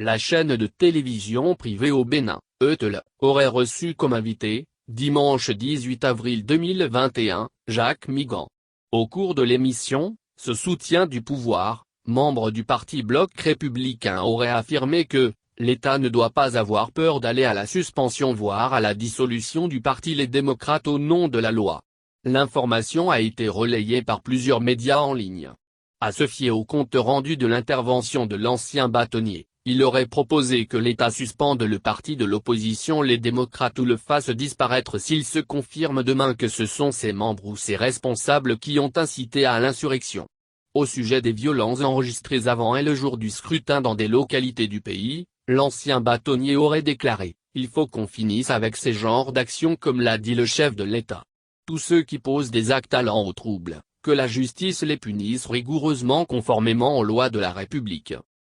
La chaîne de télévision privée au Bénin, ETEL, aurait reçu comme invité, dimanche 18 avril 2021, Jacques Migan. Au cours de l'émission, ce soutien du pouvoir, membre du parti Bloc républicain, aurait affirmé que l'État ne doit pas avoir peur d'aller à la suspension voire à la dissolution du parti Les Démocrates au nom de la loi. L'information a été relayée par plusieurs médias en ligne. À se fier au compte rendu de l'intervention de l'ancien bâtonnier, il aurait proposé que l'État suspende le parti de l'opposition Les Démocrates ou le fasse disparaître s'il se confirme demain que ce sont ses membres ou ses responsables qui ont incité à l'insurrection. Au sujet des violences enregistrées avant et le jour du scrutin dans des localités du pays, l'ancien bâtonnier aurait déclaré « Il faut qu'on finisse avec ces genres d'actions comme l'a dit le chef de l'État. Tous ceux qui posent des actes allant au trouble, que la justice les punisse rigoureusement conformément aux lois de la République.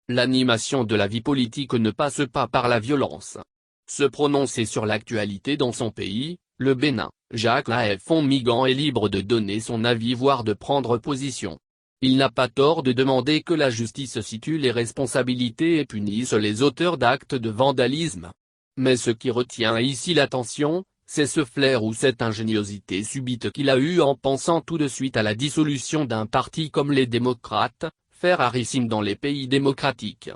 L'animation de la vie politique ne passe pas par la violence. » Se prononcer sur l'actualité dans son pays, le Bénin, Jacques Migan est libre de donner son avis voire de prendre position. Il n'a pas tort de demander que la justice situe les responsabilités et punisse les auteurs d'actes de vandalisme. Mais ce qui retient ici l'attention, c'est ce flair ou cette ingéniosité subite qu'il a eue en pensant tout de suite à la dissolution d'un parti comme les Démocrates, fait rarissime dans les pays démocratiques.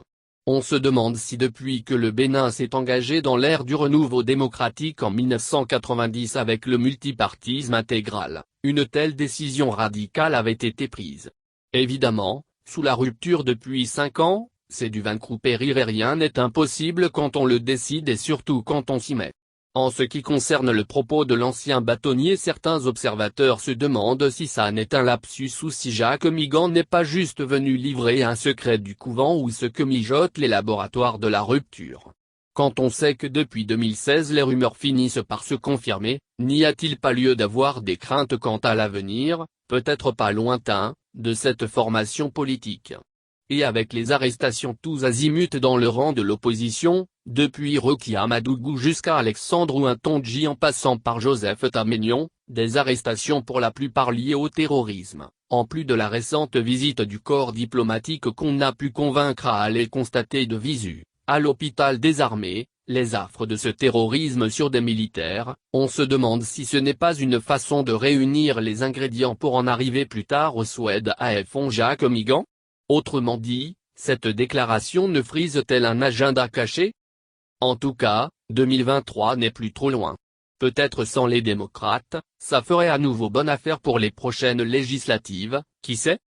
On se demande si depuis que le Bénin s'est engagé dans l'ère du renouveau démocratique en 1990 avec le multipartisme intégral, une telle décision radicale avait été prise. Évidemment, sous la rupture depuis 5 ans, c'est du vaincre périr et rien n'est impossible quand on le décide et surtout quand on s'y met. En ce qui concerne le propos de l'ancien bâtonnier, certains observateurs se demandent si ça n'est un lapsus ou si Jacques Migan n'est pas juste venu livrer un secret du couvent ou ce que mijotent les laboratoires de la rupture. Quand on sait que depuis 2016 les rumeurs finissent par se confirmer, n'y a-t-il pas lieu d'avoir des craintes quant à l'avenir, peut-être pas lointain, de cette formation politique? Et avec les arrestations tous azimuts dans le rang de l'opposition, depuis Rocky Amadougou jusqu'à Alexandre Ouintondji en passant par Joseph Taménion, des arrestations pour la plupart liées au terrorisme, en plus de la récente visite du corps diplomatique qu'on a pu convaincre à aller constater de visu, à l'hôpital des armées, les affres de ce terrorisme sur des militaires, on se demande si ce n'est pas une façon de réunir les ingrédients pour en arriver plus tard au Suède à fond Jacques Migan? Autrement dit, cette déclaration ne frise-t-elle un agenda caché? En tout cas, 2023 n'est plus trop loin. Peut-être sans les démocrates, ça ferait à nouveau bonne affaire pour les prochaines législatives, qui sait?